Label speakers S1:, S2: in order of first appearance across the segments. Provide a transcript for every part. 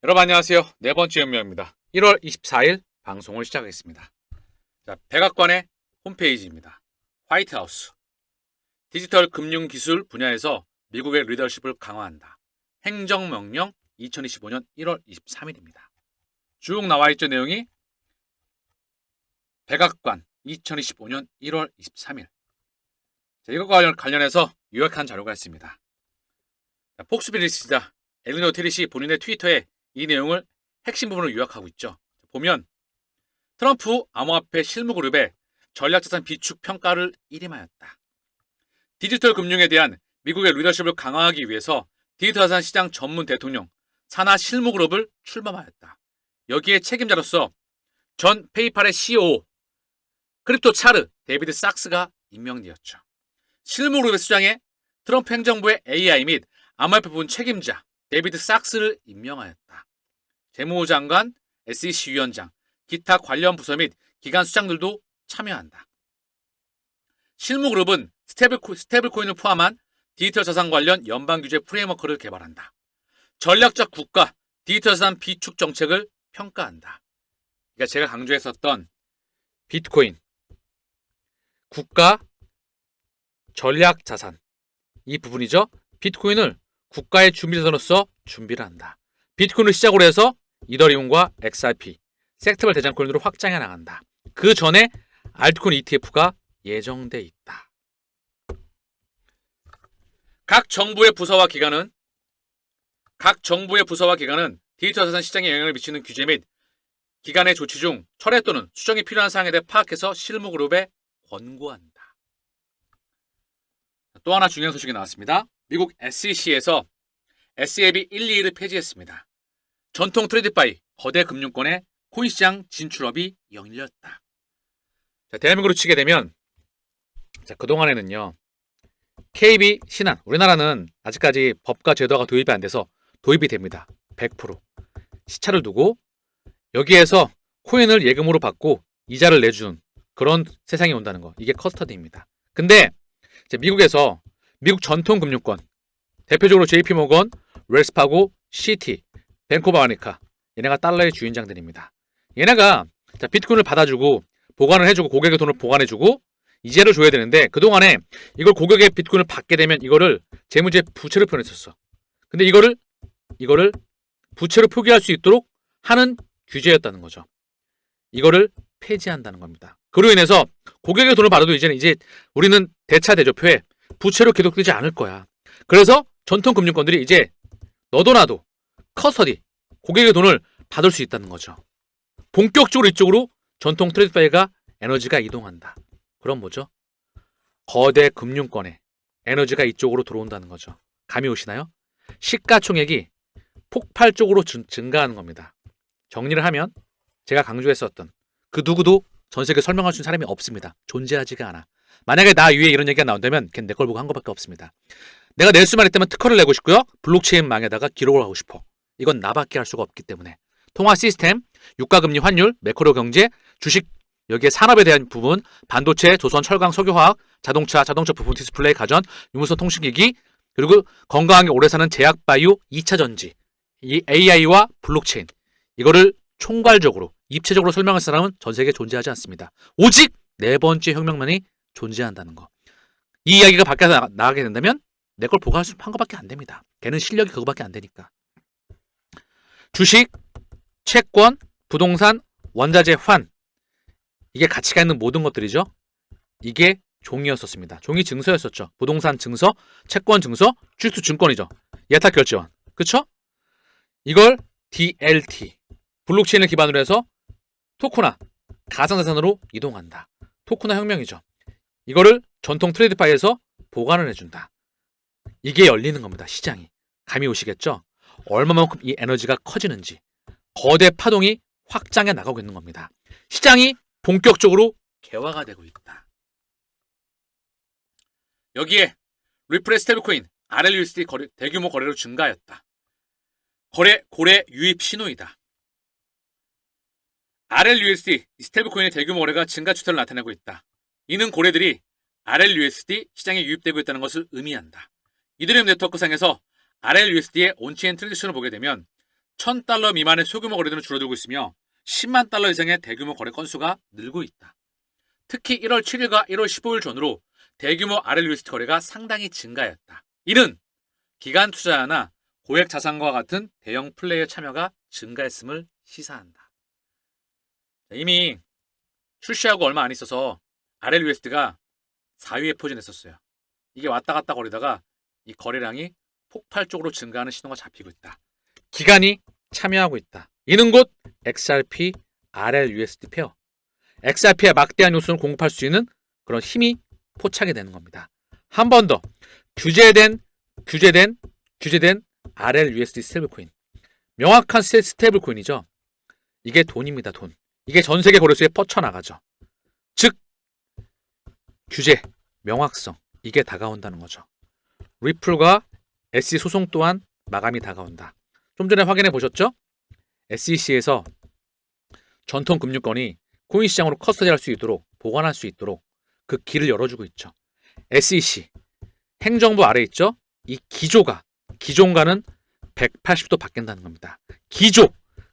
S1: 여러분 안녕하세요. 네 번째 연명입니다. 1월 24일 방송을 시작하겠습니다. 자, 백악관의 홈페이지입니다. 화이트하우스. 디지털 금융기술 분야에서 미국의 리더십을 강화한다. 행정명령 2025년 1월 23일입니다. 쭉 나와 있죠. 내용이 백악관 2025년 1월 23일. 자, 이것과 관련해서 요약한 자료가 있습니다. 자, 폭스비리스자 엘리노 테리시 본인의 트위터에 이 내용을 핵심 부분을 요약하고 있죠. 보면 트럼프 암호화폐 실무그룹의 전략자산 비축 평가를 일임하였다. 디지털 금융에 대한 미국의 리더십을 강화하기 위해서 디지털 자산 시장 전문 대통령 산하 실무그룹을 출범하였다. 여기에 책임자로서 전 페이팔의 CEO 크립토 차르 데이비드 sak스가 임명되었죠. 실무그룹의 수장에 트럼프 행정부의 AI 및 암호화폐 부분 책임자 데이비드 sak스를 임명하였다. 재무장관, SEC 위원장, 기타 관련 부서 및 기관 수장들도 참여한다. 실무그룹은 스테이블코인을 포함한 디지털 자산 관련 연방규제 프레임워크를 개발한다. 전략적 국가 디지털 자산 비축 정책을 평가한다. 그러니까 제가 강조했었던 비트코인, 국가 전략 자산 이 부분이죠. 비트코인을 국가의 준비자산으로서 준비를 한다. 비트코인을 시작으로 해서 이더리움과 XRP, 섹터별 대장코인으로 확장해 나간다. 그 전에 알트코인 ETF가 예정돼 있다. 각 정부의 부서와 기관은 디지털 자산 시장에 영향을 미치는 규제 및 기관의 조치 중 철회 또는 수정이 필요한 사항에 대해 파악해서 실무그룹에 권고한다. 또 하나 중요한 소식이 나왔습니다. 미국 SEC에서 SAB 1, 2를 폐지했습니다. 전통 트레이드바이 거대 금융권의 코인 시장 진출업이 열렸다. 자, 대한민국으로 치게 되면 그동안에는요. KB, 신한, 우리나라는 아직까지 법과 제도가 도입이 안 돼서 도입이 됩니다. 100%. 시차를 두고 여기에서 코인을 예금으로 받고 이자를 내주는 그런 세상이 온다는 거. 이게 커스터디입니다. 근데 미국에서 미국 전통 금융권 대표적으로 JP모건, 웰스파고, 시티, 뱅크 오브 아메리카 얘네가 달러의 주인장들입니다. 얘네가 비트코인을 받아주고 보관을 해주고 고객의 돈을 보관해주고 이자를 줘야 되는데 그동안에 이걸 고객의 비트코인을 받게 되면 이거를 재무제 부채로 표현했었어. 근데 이거를 부채로 표기할 수 있도록 하는 규제였다는 거죠. 이거를 폐지한다는 겁니다. 그로 인해서 고객의 돈을 받아도 이제 우리는 대차 대조표에 부채로 기록되지 않을 거야. 그래서 전통 금융권들이 이제 너도 나도 커스터디 고객의 돈을 받을 수 있다는 거죠. 본격적으로 이쪽으로 전통 트레이드파이가 에너지가 이동한다. 그럼 뭐죠? 거대 금융권에 에너지가 이쪽으로 들어온다는 거죠. 감이 오시나요? 시가총액이 폭발적으로 증가하는 겁니다. 정리를 하면 제가 강조했었던 그 누구도 전 세계에 설명할 수 있는 사람이 없습니다. 존재하지가 않아. 만약에 나 위에 이런 얘기가 나온다면 걔는 내 걸 보고 한 것밖에 없습니다. 내가 낼 수만 있다면 특허를 내고 싶고요. 블록체인망에다가 기록을 하고 싶어. 이건 나밖에 할 수가 없기 때문에. 통화 시스템, 유가금리 환율, 매크로 경제, 주식, 여기에 산업에 대한 부분, 반도체, 조선, 철강, 석유화학, 자동차 부품, 디스플레이, 가전, 유무선 통신기기, 그리고 건강하게 오래 사는 제약 바이오, 2차 전지, 이 AI와 블록체인. 이거를 총괄적으로, 입체적으로 설명할 사람은 전 세계에 존재하지 않습니다. 오직 네 번째 혁명만이 존재한다는 거. 이 이야기가 밖에서 나가게 된다면 내 걸 보고 한 것밖에 안 됩니다. 걔는 실력이 그거밖에 안 되니까. 주식, 채권, 부동산, 원자재, 환 이게 가치가 있는 모든 것들이죠. 이게 종이였었습니다. 종이 증서였었죠. 부동산 증서, 채권 증서, 주식도 증권이죠. 예탁결제원. 그쵸? 이걸 DLT, 블록체인을 기반으로 해서 토크나 가상자산으로 이동한다. 토크나 혁명이죠. 이거를 전통 트레이드파이에서 보관을 해준다. 이게 열리는 겁니다. 시장이. 감이 오시겠죠? 얼마만큼 이 에너지가 커지는지 거대 파동이 확장해 나가고 있는 겁니다. 시장이 본격적으로 개화가 되고 있다. 여기에 리플의 스테이블코인 RLUSD 대규모 거래로 증가하였다. 고래 유입 신호이다. RLUSD 스테이블코인의 대규모 거래가 증가 추세를 나타내고 있다. 이는 고래들이 RLUSD 시장에 유입되고 있다는 것을 의미한다. 이더리움 네트워크상에서 RLUSD의 온체인 트랜지션을 보게 되면 $1,000 미만의 소규모 거래들은 줄어들고 있으며 10만 달러 이상의 대규모 거래 건수가 늘고 있다. 특히 1월 7일과 1월 15일 전후로 대규모 RLUSD 거래가 상당히 증가했다. 이는 기간 투자자나 고액 자산과 같은 대형 플레이어 참여가 증가했음을 시사한다. 이미 출시하고 얼마 안 있어서 RLUSD가 4위에 포진했었어요. 이게 왔다 갔다 거리다가 이 거래량이 폭발적으로 증가하는 신호가 잡히고 있다. 기관이 참여하고 있다. 이는 곧 XRP, RLUSD 페어. XRP의 막대한 요소를 공급할 수 있는 그런 힘이 포착이 되는 겁니다. 한 번 더 규제된 RLUSD 스테이블코인. 명확한 스테이블코인이죠. 이게 돈입니다. 돈. 이게 전 세계 거래소에 뻗쳐나가죠. 즉 규제, 명확성 이게 다가온다는 거죠. 리플과 SEC 소송 또한 마감이 다가온다. 좀 전에 확인해 보셨죠? SEC에서 전통 금융권이 코인 시장으로 커스터디할 수 있도록 보관할 수 있도록 그 길을 열어주고 있죠. SEC 행정부 아래 있죠? 이 기존과는 180도 바뀐다는 겁니다. 기조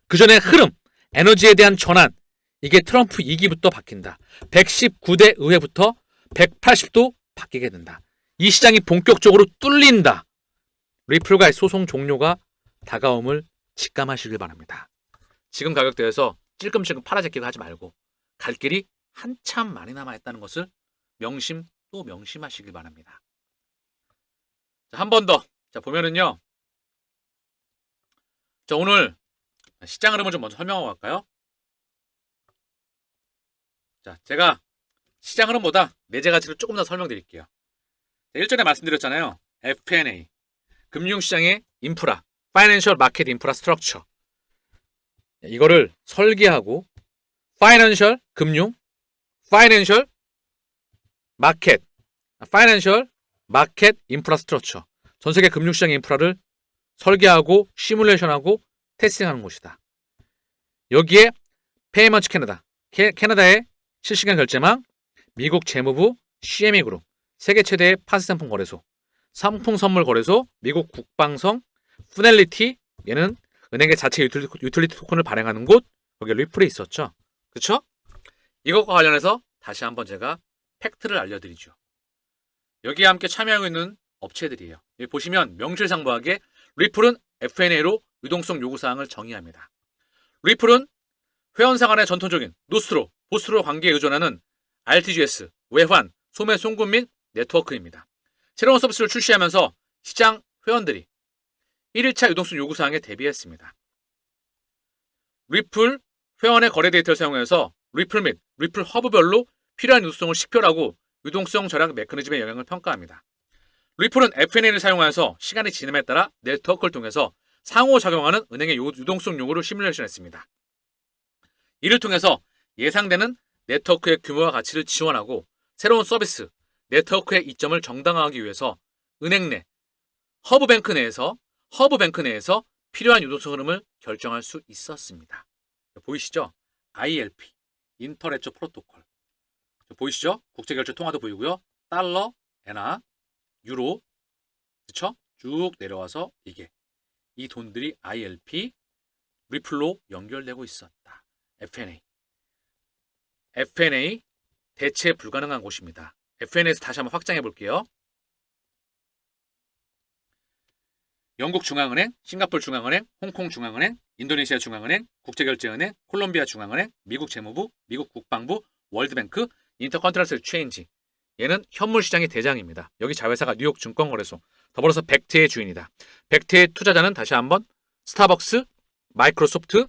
S1: 그 전에 흐름 에너지에 대한 전환 이게 트럼프 2기부터 바뀐다. 119대 의회부터 180도 바뀌게 된다. 이 시장이 본격적으로 뚫린다. 리플과의 소송 종료가 다가옴을 직감하시길 바랍니다. 지금 가격대에서 찔끔찔끔 팔아제끼고 하지 말고 갈 길이 한참 많이 남아있다는 것을 명심 또 명심하시길 바랍니다. 한 번 더. 자, 보면은요. 자, 오늘 시장 흐름을 좀 먼저 설명하고 갈까요? 자, 제가 시장 흐름보다 내재 가치를 조금 더 설명드릴게요. 일전에 말씀드렸잖아요. FP&A, 금융시장의 인프라, 파이낸셜 마켓 인프라 스트럭처. 이거를 설계하고 파이낸셜 금융, 파이낸셜 마켓 인프라 스트럭처. 전 세계 금융시장 인프라를 설계하고 시뮬레이션하고 테스팅하는 곳이다. 여기에 페이먼트 캐나다의 실시간 결제망, 미국 재무부 CME 그룹, 세계 최대의 파스 상품 거래소, 상품 선물 거래소, 미국 국방성, 푸넬리티, 얘는 은행의 자체 유틸리티 토큰을 발행하는 곳, 거기 리플이 있었죠. 그쵸? 이것과 관련해서 다시 한번 제가 팩트를 알려드리죠. 여기에 함께 참여하고 있는 업체들이에요. 여기 보시면 명실상부하게 리플은 FNA로 유동성 요구사항을 정의합니다. 리플은 회원사 간의 전통적인 노스트로, 보스트로 관계에 의존하는 RTGS, 외환, 소매 송금 및 네트워크입니다. 새로운 서비스를 출시하면서 시장 회원들이 1일차 유동성 요구사항에 대비했습니다. 리플 회원의 거래 데이터를 사용해서 리플 및 리플 허브별로 필요한 유동성을 식별하고 유동성 절약 메커니즘의 영향을 평가합니다. 리플은 FNA를 사용하여서 시간이 지남에 따라 네트워크를 통해서 상호작용하는 은행의 유동성 요구를 시뮬레이션했습니다. 이를 통해서 예상되는 네트워크의 규모와 가치를 지원하고 새로운 서비스, 네트워크의 이점을 정당화하기 위해서 은행 내 허브뱅크 내에서 필요한 유동성 흐름을 결정할 수 있었습니다. 보이시죠? ILP, 인터레초 프로토콜. 보이시죠? 국제결제 통화도 보이고요. 달러, 엔화, 유로, 그쵸? 쭉 내려와서 이게 이 돈들이 ILP, 리플로 연결되고 있었다. FNA 대체 불가능한 곳입니다. FNA에서 다시 한번 확장해 볼게요. 영국 중앙은행, 싱가포르 중앙은행, 홍콩 중앙은행, 인도네시아 중앙은행, 국제결제은행, 콜롬비아 중앙은행, 미국 재무부, 미국 국방부, 월드뱅크, 인터컨트럴 체인지. 얘는 현물시장의 대장입니다. 여기 자회사가 뉴욕 증권거래소, 더불어서 벡트의 주인이다. 벡트의 투자자는 다시 한번 스타벅스, 마이크로소프트,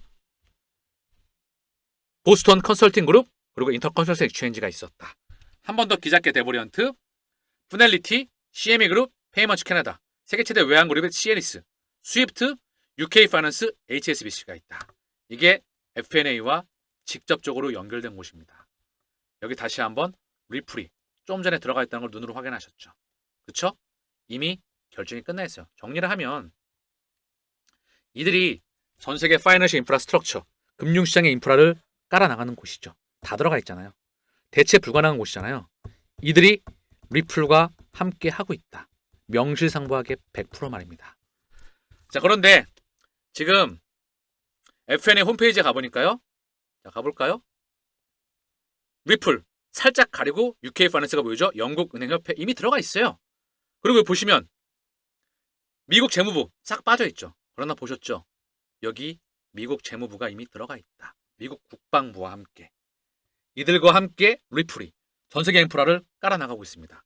S1: 보스턴 컨설팅 그룹, 그리고 인터컨트럴 액체인지가 있었다. 한 번 더 기자께 데보리언트, 푸넬리티, CME 그룹, 페이먼트 캐나다, 세계 최대 외환 그룹의 시에니스, 스위프트, UK 파이낸스, HSBC가 있다. 이게 FNA와 직접적으로 연결된 곳입니다. 여기 다시 한번 리플이 좀 전에 들어가 있다는 걸 눈으로 확인하셨죠. 그쵸? 이미 결정이 끝나 있어요. 정리를 하면 이들이 전 세계 파이낸셜 인프라스트럭처, 금융시장의 인프라를 깔아나가는 곳이죠. 다 들어가 있잖아요. 대체 불가능한 곳이잖아요. 이들이 리플과 함께 하고 있다. 명실상부하게 100% 말입니다. 자, 그런데 지금 FNA 홈페이지에 가보니까요. 자, 가볼까요? 리플 살짝 가리고 UK 파이낸스가 보이죠? 영국은행협회 이미 들어가 있어요. 그리고 보시면 미국 재무부 싹 빠져있죠. 그러나 보셨죠? 여기 미국 재무부가 이미 들어가 있다. 미국 국방부와 함께. 이들과 함께 리플이 전세계 인프라를 깔아나가고 있습니다.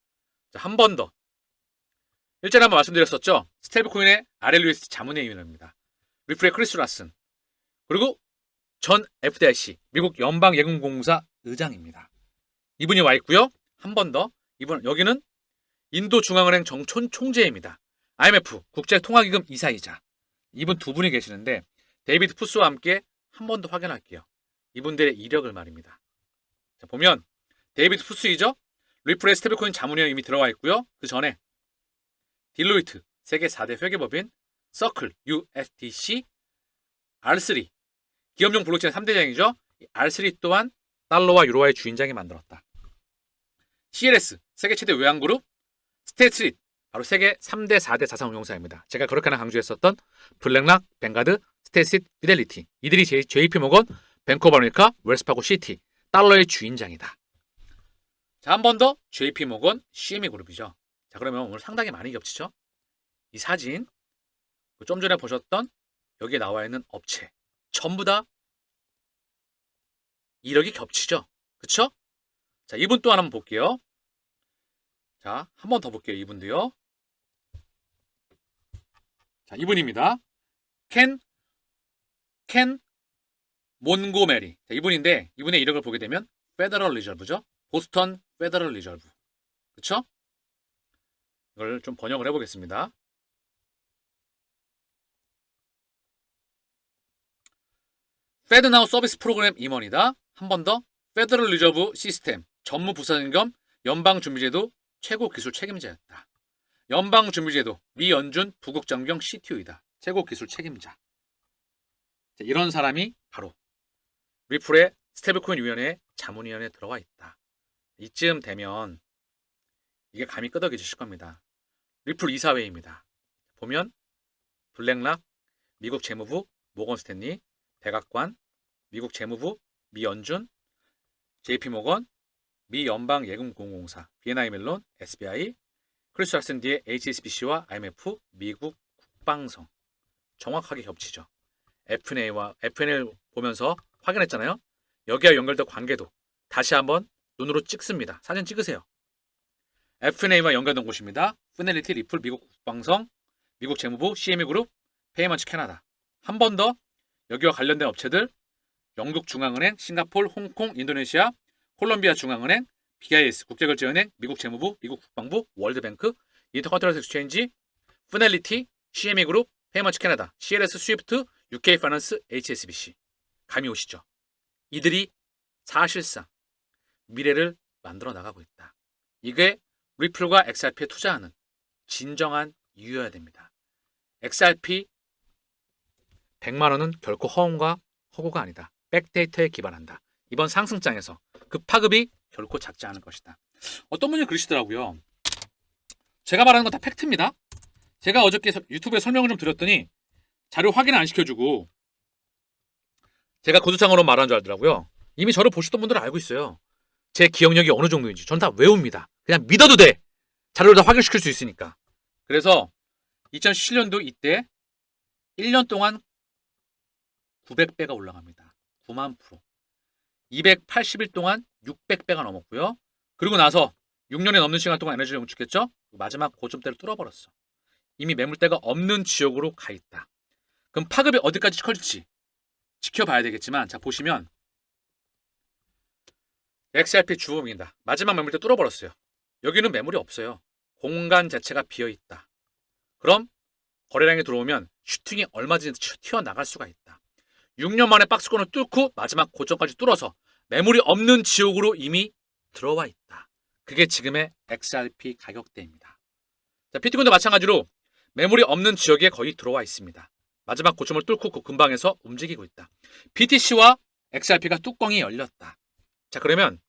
S1: 자, 한 번 더. 일전에 한번 말씀드렸었죠. 스테이블코인의 RLUSD 자문위원입니다. 리플의 크리스 라슨. 그리고 전 FDIC 미국 연방예금공사 의장입니다. 이분이 와 있고요. 한 번 더. 이분 여기는 인도중앙은행 정촌 총재입니다. IMF 국제통화기금 이사이자. 이분 두 분이 계시는데 데이비드 푸스와 함께 한 번 더 확인할게요. 이분들의 이력을 말입니다. 자, 보면 데이비드 푸스이죠. 리플의 스테이블코인 자문위원 이미 들어와 있고요. 그 전에 딜로이트 세계 4대 회계법인 서클 USDC R3 기업용 블록체인 3대장이죠. R3 또한 달러와 유로화의 주인장이 만들었다. CLS 세계 최대 외환그룹 스테이트리트 바로 세계 3대 4대 자산운용사입니다. 제가 그렇게 하나 강조했었던 블랙락, 뱅가드, 스테이트리트, 피델리티 이들이 JP모건, 뱅커버메리카, 웰스파고 시티 달러의 주인장이다. 자, 한 번 더 JP모건 CME 그룹이죠. 자, 그러면 오늘 상당히 많이 겹치죠? 이 사진 좀 전에 보셨던 여기에 나와 있는 업체 전부 다 이력이 겹치죠? 그쵸? 자, 이분 또 하나 한번 볼게요. 자, 한 번 더 볼게요. 이분도요. 자, 이분입니다. 켄 몬고메리. 자, 이분인데 이분의 이력을 보게 되면 페더럴 리저브죠. 보스턴 페더럴 리저브. 그쵸? 이걸 좀 번역을 해보겠습니다. 페드나우 서비스 프로그램 임원이다. 한 번 더. 페더럴 리저브 시스템 전무부사장 겸 연방준비제도 최고 기술 책임자였다. 연방준비제도 미연준 부국장경 CTO이다. 최고 기술 책임자. 자, 이런 사람이 바로 리플의 스테이블코인 위원회 자문위원회에 들어와 있다. 이쯤 되면 이게 감이 끄덕여지실 겁니다. 리플 이사회입니다. 보면 블랙락 미국 재무부 모건 스탠리 백악관 미국 재무부 미연준 JP모건 미 연방예금공공사 BNI 멜론 SBI 크리스 라슨디의 HSBC와 IMF 미국 국방성 정확하게 겹치죠. FNA를 보면서 확인했잖아요. 여기와 연결된 관계도 다시 한번 눈으로 찍습니다. 사진 찍으세요. FNA와 연결된 곳입니다. 피델리티 리플 미국 국방성 미국 재무부 CME 그룹 페이먼츠 캐나다. 한 번 더 여기와 관련된 업체들 영국 중앙은행 싱가포르 홍콩 인도네시아 콜롬비아 중앙은행 BIS 국제결제은행 미국 재무부 미국 국방부 월드뱅크 인터컨티넨탈 엑스체인지 피델리티 CME 그룹 페이먼츠 캐나다 CLS 스위프트 UK 파이낸스 HSBC. 감이 오시죠? 이들이 사실상 미래를 만들어 나가고 있다. 이게 리플과 XRP에 투자하는 진정한 이유여야 됩니다. XRP 100만 원은 결코 허언과 허구가 아니다. 백데이터에 기반한다. 이번 상승장에서 그 파급이 결코 작지 않을 것이다. 어떤 분이 그러시더라고요. 제가 말하는 건 다 팩트입니다. 제가 어저께 유튜브에 설명을 좀 드렸더니 자료 확인 안 시켜주고 제가 고두상으로 말하는 줄 알더라고요. 이미 저를 보시던 분들은 알고 있어요. 제 기억력이 어느 정도인지 전 다 외웁니다. 그냥 믿어도 돼. 자료를 다 확인시킬 수 있으니까. 그래서 2017년도 이때 1년 동안 900배가 올라갑니다. 9만 %. 280일 동안 600배가 넘었고요. 그리고 나서 6년이 넘는 시간 동안 에너지를 응축했죠. 마지막 고점대를 뚫어버렸어. 이미 매물대가 없는 지역으로 가 있다. 그럼 파급이 어디까지 커질지 지켜봐야 되겠지만 자 보시면 XRP 주범입니다. 마지막 매물대 뚫어버렸어요. 여기는 매물이 없어요. 공간 자체가 비어있다. 그럼 거래량이 들어오면 슈팅이 얼마든지 튀어나갈 수가 있다. 6년 만에 박스권을 뚫고 마지막 고점까지 뚫어서 매물이 없는 지역으로 이미 들어와 있다. 그게 지금의 XRP 가격대입니다. 자, 비트코인도 마찬가지로 매물이 없는 지역에 거의 들어와 있습니다. 마지막 고점을 뚫고 그 근방에서 움직이고 있다. BTC와 XRP가 뚜껑이 열렸다. 자, 그러면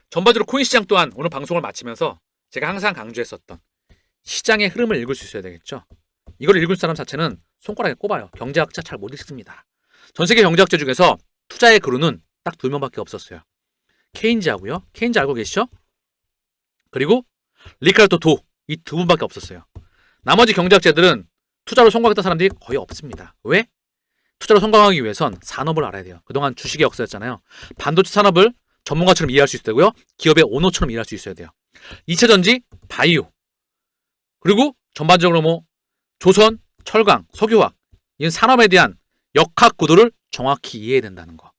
S1: 전반적으로 코인 시장 또한 오늘 방송을 마치면서 제가 항상 강조했었던 시장의 흐름을 읽을 수 있어야 되겠죠. 이걸 읽을 사람 자체는 손가락에 꼽아요. 경제학자 잘 못 읽습니다. 전 세계 경제학자 중에서 투자의 그루는 딱 2명밖에 없었어요. 케인즈하고요. 케인즈 알고 계시죠? 그리고 리카르도 도, 이 2분밖에 없었어요. 나머지 경제학자들은 투자로 성공했던 사람들이 거의 없습니다. 왜? 투자로 성공하기 위해선 산업을 알아야 돼요. 그동안 주식의 역사였잖아요. 반도체 산업을 전문가처럼 이해할 수 있어야 되고요. 기업의 오너처럼 이해할 수 있어야 돼요. 2차 전지, 바이오, 그리고 전반적으로 뭐 조선, 철강, 석유화학 이런 산업에 대한 역학 구도를 정확히 이해해야 된다는 거.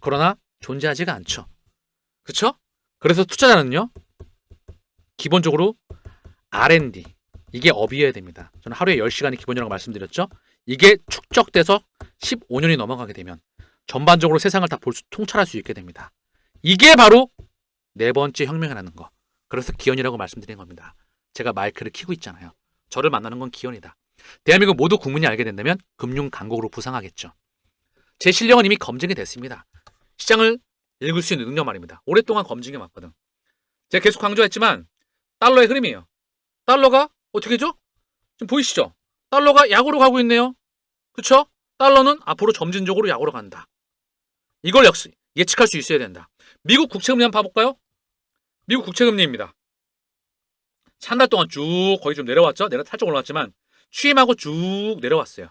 S1: 그러나 존재하지가 않죠. 그렇죠? 그래서 투자자는요. 기본적으로 R&D 이게 업이어야 됩니다. 저는 하루에 10시간이 기본이라고 말씀드렸죠. 이게 축적돼서 15년이 넘어가게 되면 전반적으로 세상을 다 통찰할 수 있게 됩니다. 이게 바로 네 번째 혁명이라는 거. 그래서 기현이라고 말씀드린 겁니다. 제가 마이크를 켜고 있잖아요. 저를 만나는 건 기현이다. 대한민국 모두 국민이 알게 된다면 금융 강국으로 부상하겠죠. 제 실력은 이미 검증이 됐습니다. 시장을 읽을 수 있는 능력 말입니다. 오랫동안 검증해 왔거든. 제가 계속 강조했지만 달러의 흐름이에요. 달러가 어떻게 죠? 지금 보이시죠? 달러가 약으로 가고 있네요. 그렇죠? 달러는 앞으로 점진적으로 약으로 간다. 이걸 예측할 수 있어야 된다. 미국 국채금리 한번 봐볼까요? 미국 국채금리입니다. 한 달 동안 쭉 거의 좀 내려왔죠? 살짝 올라왔지만 취임하고 쭉 내려왔어요.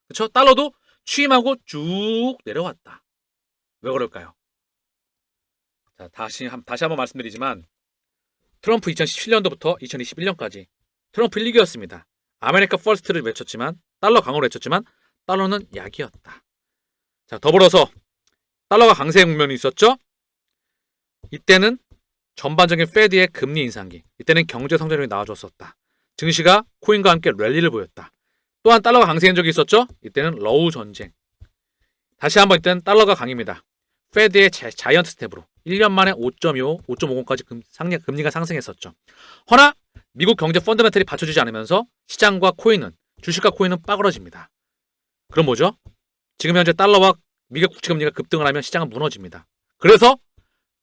S1: 그렇죠? 달러도 취임하고 쭉 내려왔다. 왜 그럴까요? 자, 다시 한번 말씀드리지만 트럼프 2017년도부터 2021년까지 트럼프 1기였습니다. 아메리카 퍼스트를 외쳤지만 달러 강호를 외쳤지만 달러는 약이었다. 자, 더불어서 달러가 강세 국면이 있었죠. 이때는 전반적인 페드의 금리 인상기, 이때는 경제 성장률이 나와줬었다. 증시가 코인과 함께 랠리를 보였다. 또한 달러가 강세인 적이 있었죠. 이때는 러우 전쟁. 다시 한번 이때는 달러가 강입니다. 페드의 자이언트 스텝으로 1년 만에 5.25, 5.50까지 금리가 상승했었죠. 허나 미국 경제 펀더멘털이 받쳐주지 않으면서 시장과 코인은, 주식과 코인은 빠그러집니다. 그럼 뭐죠? 지금 현재 달러와 미국 국채금리가 급등을 하면 시장은 무너집니다. 그래서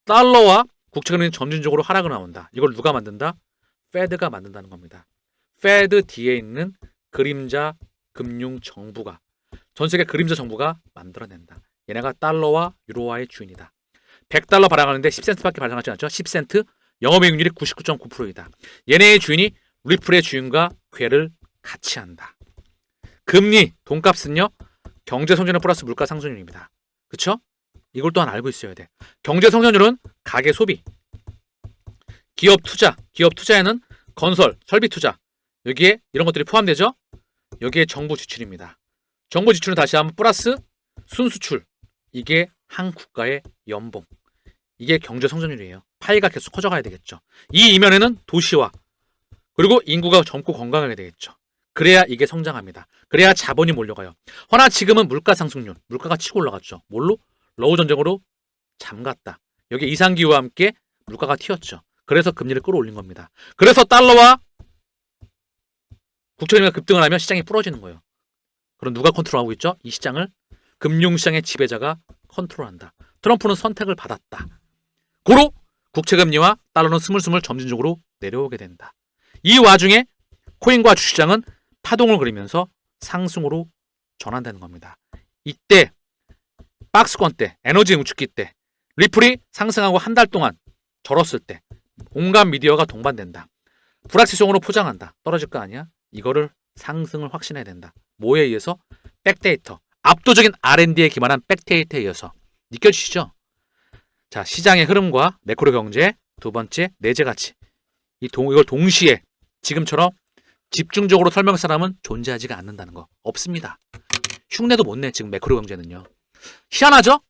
S1: 달러와 국채금리는 점진적으로 하락을 나온다. 이걸 누가 만든다? 페드가 만든다는 겁니다. 페드 뒤에 있는 그림자 금융 정부가, 전 세계 그림자 정부가 만들어낸다. 얘네가 달러와 유로화의 주인이다. 100달러 발행하는데 10센트밖에 발행하지 않죠. 10센트, 영업이익률이 99.9%이다. 얘네의 주인이 리플의 주인과 궤를 같이 한다. 금리, 돈값은요. 경제 성장률 플러스 물가 상승률입니다. 그렇죠? 이걸 또한 알고 있어야 돼. 경제 성장률은 가계 소비, 기업 투자에는 건설, 설비 투자, 여기에 이런 것들이 포함되죠. 여기에 정부 지출입니다. 정부 지출은 다시 한번 플러스 순수출, 이게 한 국가의 연봉, 이게 경제 성장률이에요. 파이가 계속 커져가야 되겠죠. 이 이면에는 도시화, 그리고 인구가 젊고 건강하게 되겠죠. 그래야 이게 성장합니다. 그래야 자본이 몰려가요. 허나 지금은 물가 상승률, 물가가 치고 올라갔죠. 뭘로? 러우 전쟁으로 잠갔다. 여기 이상기후와 함께 물가가 튀었죠. 그래서 금리를 끌어올린 겁니다. 그래서 달러와 국채금리가 급등을 하면 시장이 부러지는 거예요. 그럼 누가 컨트롤하고 있죠? 이 시장을 금융시장의 지배자가 컨트롤한다. 트럼프는 선택을 받았다. 고로 국채금리와 달러는 스물스물 점진적으로 내려오게 된다. 이 와중에 코인과 주시장은 파동을 그리면서 상승으로 전환되는 겁니다. 이때 박스권 때, 에너지 응축기 때, 리플이 상승하고 한 달 동안 절었을 때 온갖 미디어가 동반된다. 불확실성으로 포장한다. 떨어질 거 아니야? 이거를 상승을 확신해야 된다. 뭐에 의해서? 백데이터. 압도적인 R&D에 기반한 백데이터에 의해서. 느껴지시죠? 자, 시장의 흐름과 매크로 경제, 두 번째 내재 가치. 이걸 동시에 지금처럼 집중적으로 설명할 사람은 존재하지가 않는다는 거. 없습니다. 흉내도 못 내, 지금 매크로 경제는요. 희한하죠?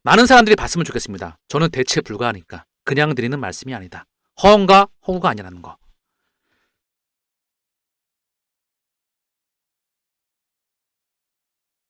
S1: 많은 사람들이 봤으면 좋겠습니다. 저는 대체 불가하니까 그냥 드리는 말씀이 아니다. 허언과 허구가 아니라는 거.